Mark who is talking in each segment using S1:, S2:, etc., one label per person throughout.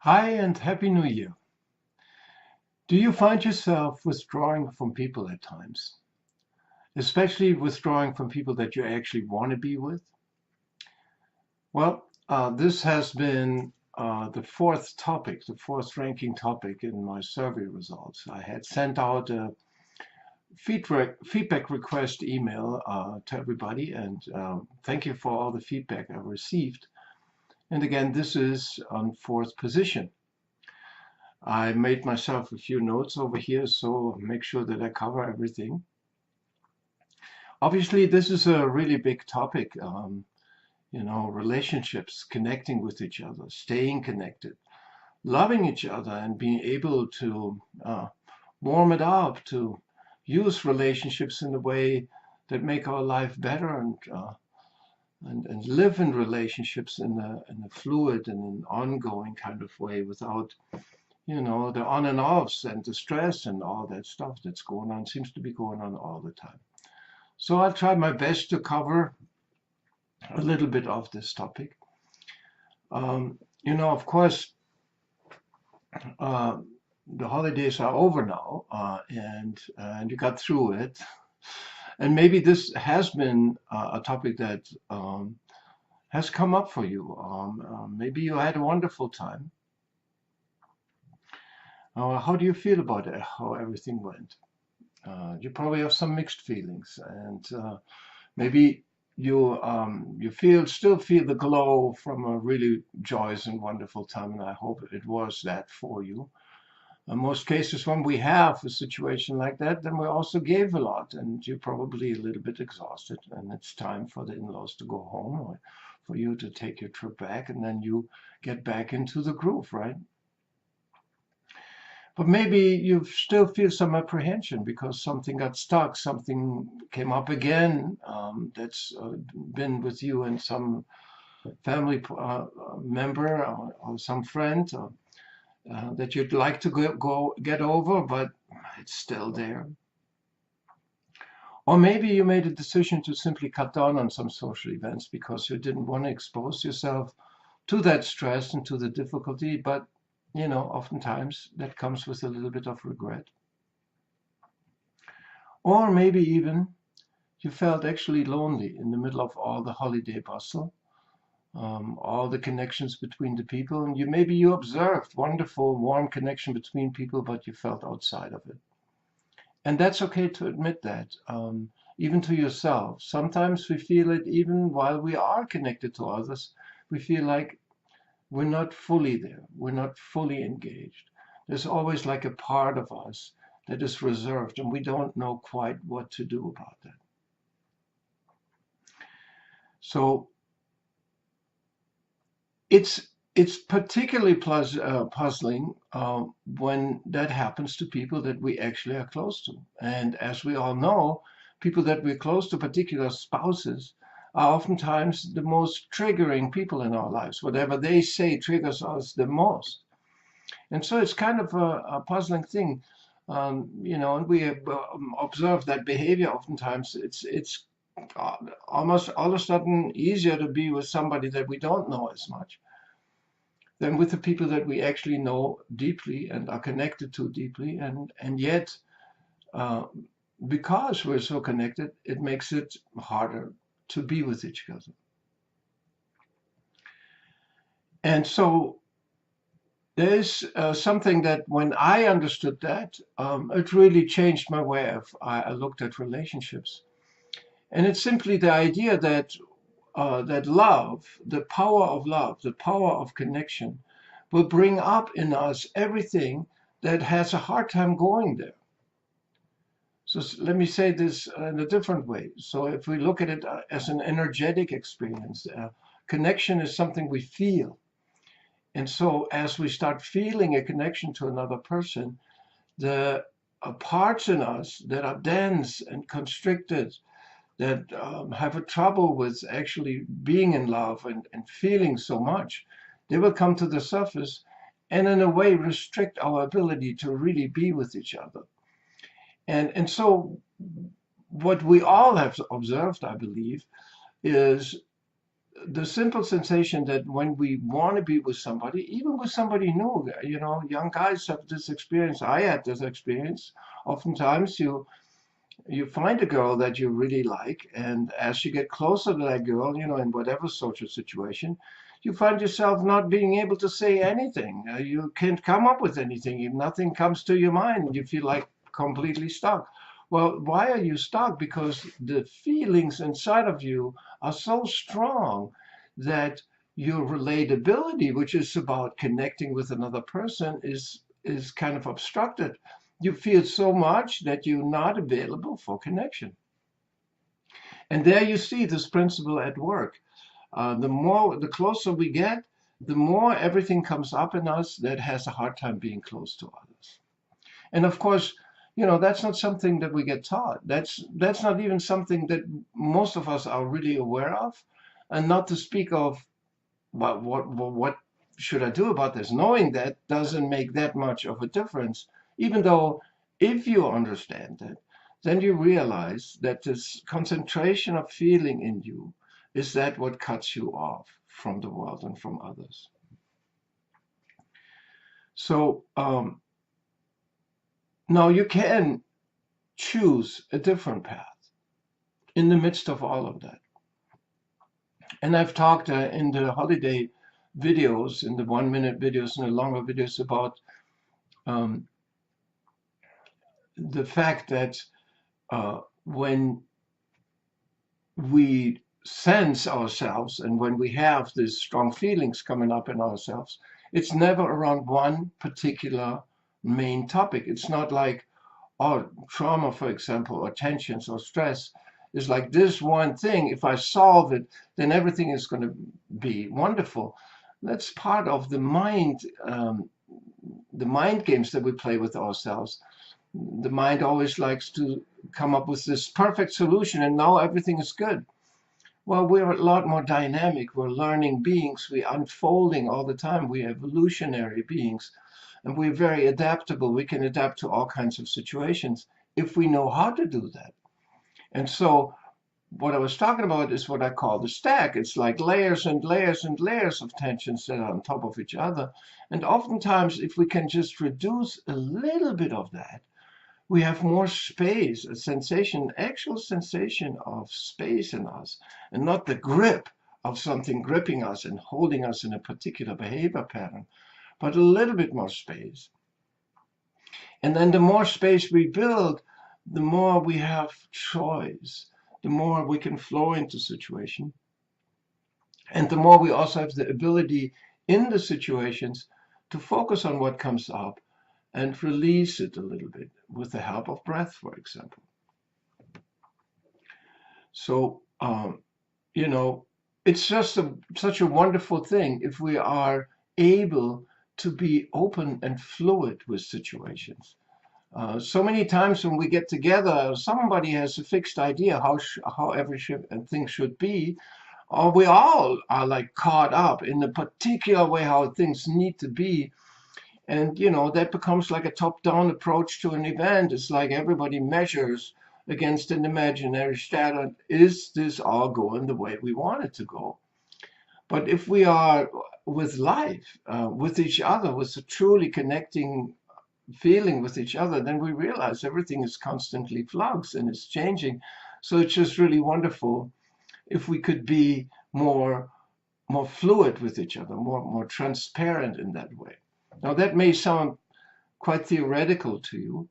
S1: Hi and Happy New Year. Do you find yourself withdrawing from people at times, especially withdrawing from people that you actually want to be with? Well, this has been the fourth topic, the fourth ranking topic in my survey results. I had sent out a feedback request email to everybody, and thank you for all the feedback I received. And again, this is on fourth position. I made myself a few notes over here, so make sure that I cover everything. Obviously, this is a really big topic. Relationships, connecting with each other, staying connected, loving each other, and being able to warm it up, to use relationships in a way that make our life better, and live in relationships in a fluid and an ongoing kind of way without the on and offs and the stress and all that stuff that's going on seems to be going on all the time. So I'll try my best to cover a little bit of this topic. Of course, uh, the holidays are over now, and you got through it. And maybe this has been a topic that has come up for you. Maybe you had a wonderful time. How do you feel about it, how everything went? You probably have some mixed feelings, and maybe you still feel the glow from a really joyous and wonderful time, and I hope it was that for you. In most cases, when we have a situation like that, then we also gave a lot, and you're probably a little bit exhausted, and it's time for the in-laws to go home, or for you to take your trip back, and then you get back into the groove, right? But maybe you still feel some apprehension because something got stuck, something came up again that's been with you and some family member or some friend that you'd like to go get over, but it's still there. Or maybe you made a decision to simply cut down on some social events because you didn't want to expose yourself to that stress and to the difficulty, but oftentimes that comes with a little bit of regret. Or maybe even you felt actually lonely in the middle of all the holiday bustle, all the connections between the people, and maybe you observed wonderful, warm connection between people, but you felt outside of it. And that's okay to admit that, even to yourself. Sometimes we feel it even while we are connected to others. We feel like we're not fully there. We're not fully engaged. There's always like a part of us that is reserved, and we don't know quite what to do about that. So it's particularly puzzling when that happens to people that we actually are close to. And as we all know, people that we're close to, particular spouses, are oftentimes the most triggering people in our lives. Whatever they say triggers us the most. And so it's kind of a puzzling thing. And we observe that behavior oftentimes. It's almost all of a sudden easier to be with somebody that we don't know as much than with the people that we actually know deeply and are connected to deeply. And yet, uh, because we're so connected, it makes it harder to be with each other. And so there's something that when I understood that, it really changed my way of I looked at relationships. And it's simply the idea that love, the power of connection, will bring up in us everything that has a hard time going there. So let me say this in a different way. So if we look at it as an energetic experience, connection is something we feel. And so as we start feeling a connection to another person, the parts in us that are dense and constricted, that have a trouble with actually being in love and feeling so much, they will come to the surface and in a way restrict our ability to really be with each other. And so what we all have observed, I believe, is the simple sensation that when we want to be with somebody, even with somebody new, young guys have this experience. I had this experience. Oftentimes, you find a girl that you really like, and as you get closer to that girl, in whatever social situation, you find yourself not being able to say anything. You can't come up with anything. If nothing comes to your mind, you feel like completely stuck. Well, why are you stuck? Because the feelings inside of you are so strong that your relatability, which is about connecting with another person, is kind of obstructed. You feel so much that you're not available for connection. And there you see this principle at work. The closer we get, the more everything comes up in us that has a hard time being close to others. And of course, that's not something that we get taught. That's not even something that most of us are really aware of. And not to speak of what should I do about this? Knowing that doesn't make that much of a difference, even though if you understand it, then you realize that this concentration of feeling in you is that what cuts you off from the world and from others. So now you can choose a different path in the midst of all of that. And I've talked in the holiday videos, in the 1 minute videos and the longer videos about the fact that when we sense ourselves and when we have these strong feelings coming up in ourselves, it's never around one particular main topic. It's not like, oh, trauma, for example, or tensions or stress is like this one thing. If I solve it, then everything is going to be wonderful. That's part of the mind games that we play with ourselves. The mind always likes to come up with this perfect solution and now everything is good. Well, we're a lot more dynamic. We're learning beings. We're unfolding all the time. We're evolutionary beings. And we're very adaptable. We can adapt to all kinds of situations if we know how to do that. And so what I was talking about is what I call the stack. It's like layers and layers and layers of tensions that are on top of each other. And oftentimes, if we can just reduce a little bit of that, we have more space, a sensation, actual sensation of space in us, and not the grip of something gripping us and holding us in a particular behavior pattern, but a little bit more space. And then the more space we build, the more we have choice, the more we can flow into situation, and the more we also have the ability in the situations to focus on what comes up and release it a little bit with the help of breath, for example. So, it's just such a wonderful thing if we are able to be open and fluid with situations. So many times when we get together, somebody has a fixed idea how everything should be, or we all are like caught up in a particular way how things need to be. And, that becomes like a top-down approach to an event. It's like everybody measures against an imaginary standard. Is this all going the way we want it to go? But if we are with life, with each other, with a truly connecting feeling with each other, then we realize everything is constantly flux and is changing. So it's just really wonderful if we could be more fluid with each other, more transparent in that way. Now that may sound quite theoretical to you,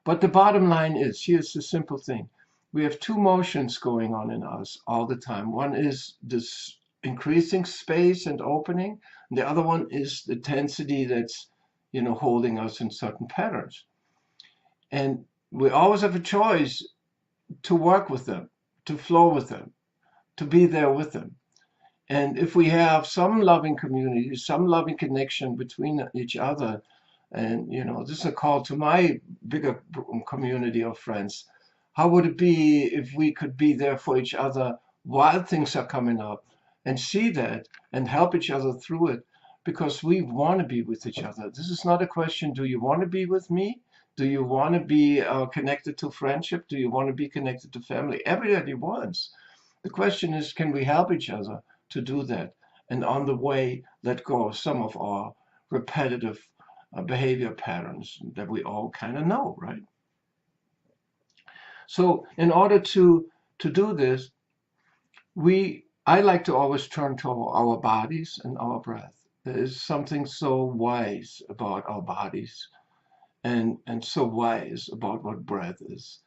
S1: but the bottom line is, here's the simple thing. We have two motions going on in us all the time. One is this increasing space and opening, and the other one is the tensity that's, holding us in certain patterns. And we always have a choice to work with them, to flow with them, to be there with them. And if we have some loving community, some loving connection between each other, and this is a call to my bigger community of friends. How would it be if we could be there for each other while things are coming up and see that and help each other through it? Because we want to be with each other. This is not a question, do you want to be with me? Do you want to be connected to friendship? Do you want to be connected to family? Everybody wants. The question is, can we help each other to do that? And on the way, let go of some of our repetitive behavior patterns that we all kind of know, right? So in order to do this, I like to always turn to our bodies and our breath. There is something so wise about our bodies and so wise about what breath is.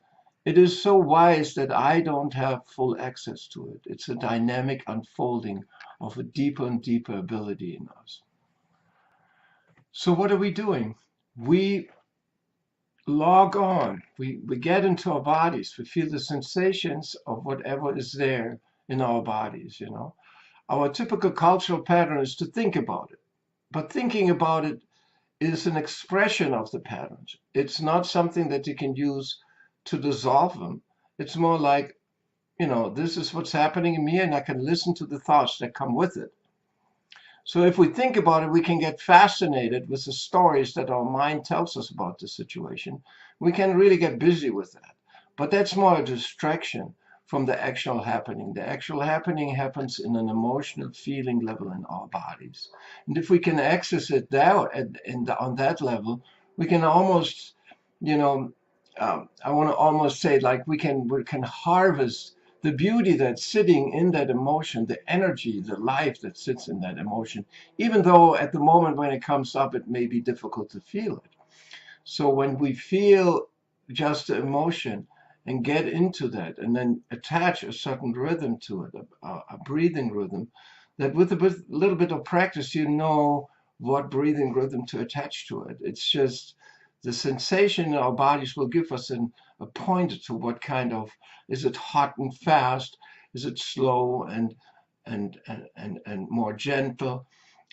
S1: It is so wise that I don't have full access to it. It's a dynamic unfolding of a deeper and deeper ability in us. So what are we doing? We log on. We get into our bodies. We feel the sensations of whatever is there in our bodies, you know. Our typical cultural pattern is to think about it. But thinking about it is an expression of the patterns. It's not something that you can use to dissolve them. It's more like, you know, this is what's happening in me, and I can listen to the thoughts that come with it. So if we think about it, we can get fascinated with the stories that our mind tells us about the situation. We can really get busy with that. But that's more a distraction from the actual happening. The actual happening happens in an emotional feeling level in our bodies. And if we can access it there on that level, we can almost, you know, I want to almost say like we can harvest the beauty that's sitting in that emotion, the energy, the life that sits in that emotion, even though at the moment when it comes up, it may be difficult to feel it. So when we feel just the emotion and get into that and then attach a certain rhythm to it, a breathing rhythm, that with a little bit of practice, you know what breathing rhythm to attach to it. It's just the sensation in our bodies will give us a pointer to what kind of, is it hot and fast? Is it slow and more gentle?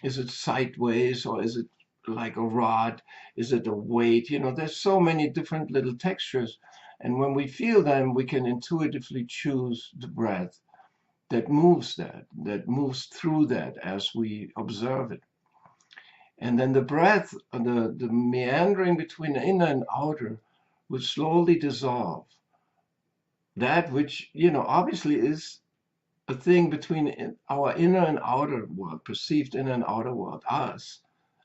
S1: Is it sideways or is it like a rod? Is it a weight? You know, there's so many different little textures. And when we feel them, we can intuitively choose the breath that moves that moves through that as we observe it. And then the breath, the meandering between inner and outer will slowly dissolve. That which, you know, obviously is a thing between our inner and outer world, perceived inner and outer world, us,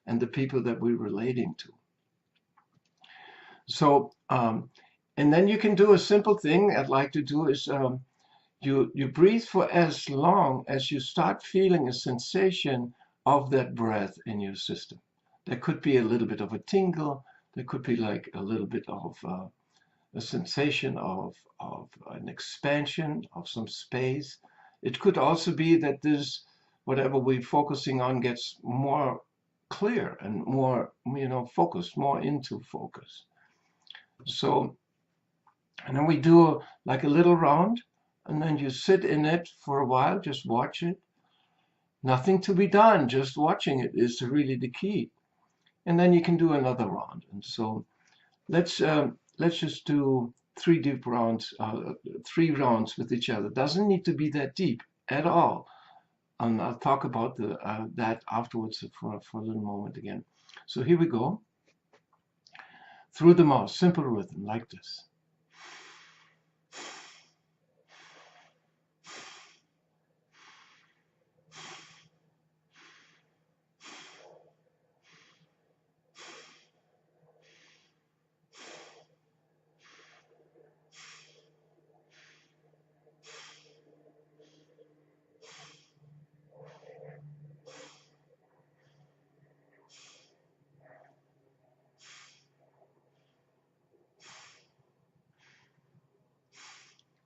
S1: and the people that we're relating to. So, and then you can do a simple thing I'd like to do is you breathe for as long as you start feeling a sensation of that breath in your system. There could be a little bit of a tingle. There could be like a little bit of a sensation of an expansion of some space. It could also be that this, whatever we're focusing on gets more clear and more, you know, focused, more into focus. So, and then we do like a little round, and then you sit in it for a while, just watch it. Nothing to be done, just watching it is really the key. And then you can do another round. And so let's just do three rounds with each other. Doesn't need to be that deep at all. And I'll talk about that afterwards for a little moment again. So here we go. Through the mouth, simple rhythm like this.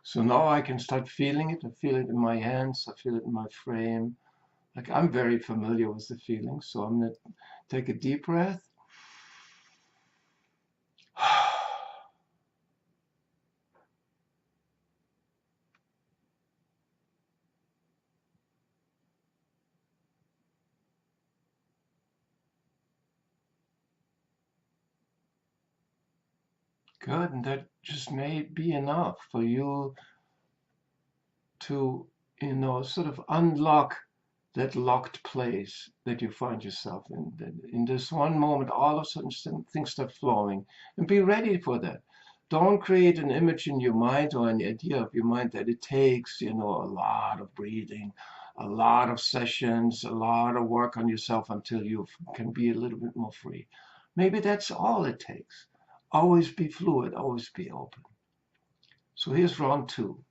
S1: So now I can start feeling it. I feel it in my hands. I feel it in my frame. Like I'm very familiar with the feeling. So I'm going to take a deep breath. Good. And that just may be enough for you to, you know, sort of unlock that locked place that you find yourself in. That in this one moment, all of a sudden things start flowing, and be ready for that. Don't create an image in your mind or an idea of your mind that it takes, a lot of breathing, a lot of sessions, a lot of work on yourself until you can be a little bit more free. Maybe that's all it takes. Always be fluid, always be open. So here's round 2.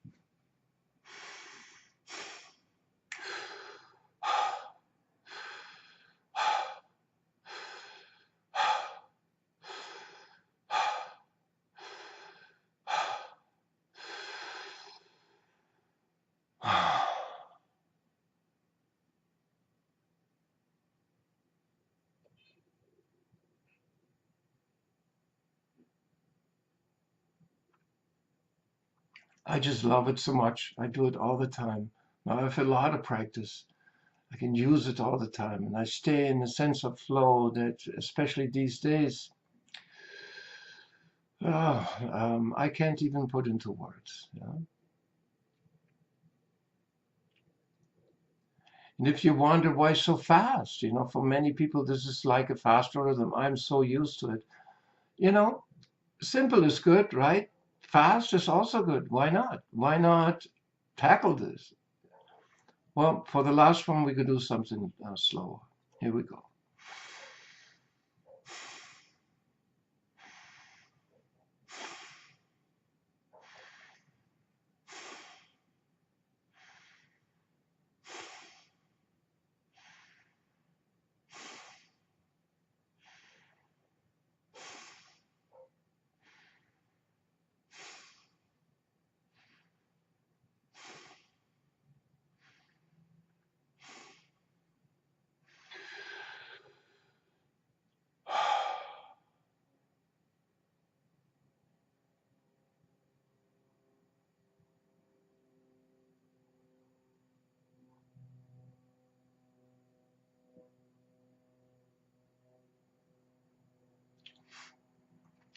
S1: I just love it so much. I do it all the time. Now I have a lot of practice. I can use it all the time, and I stay in a sense of flow that, especially these days, I can't even put into words. And if you wonder why so fast, for many people this is like a fast rhythm. I'm so used to it. You know, Simple is good, right? Fast is also good. Why not? Why not tackle this? Well, for the last one, we could do something slower. Here we go.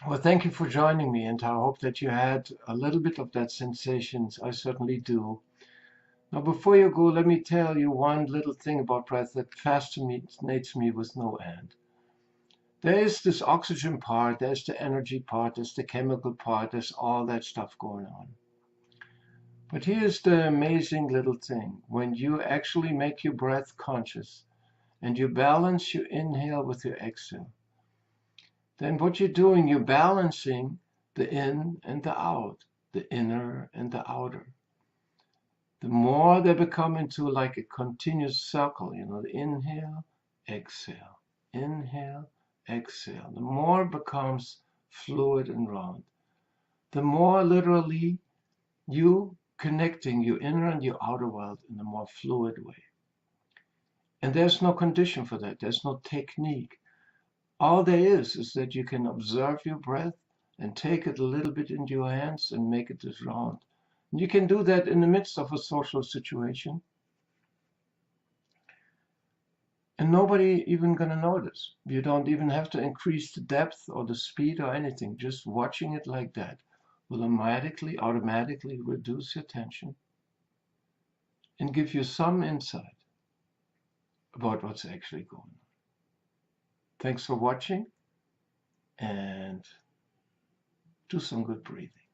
S1: Well, thank you for joining me, and I hope that you had a little bit of that sensations. I certainly do. Now, before you go, let me tell you one little thing about breath that fascinates me with no end. There is this oxygen part, there's the energy part, there's the chemical part, there's all that stuff going on. But here's the amazing little thing. When you actually make your breath conscious and you balance your inhale with your exhale, then what you're doing, you're balancing the in and the out, the inner and the outer. The more they become into like a continuous circle, the inhale, exhale, inhale, exhale, the more it becomes fluid and round. The more literally you connecting your inner and your outer world in a more fluid way. And there's no condition for that. There's no technique. All there is that you can observe your breath and take it a little bit into your hands and make it this round. And you can do that in the midst of a social situation. And nobody even gonna notice. You don't even have to increase the depth or the speed or anything. Just watching it like that will automatically reduce your tension and give you some insight about what's actually going on. Thanks for watching, and do some good breathing.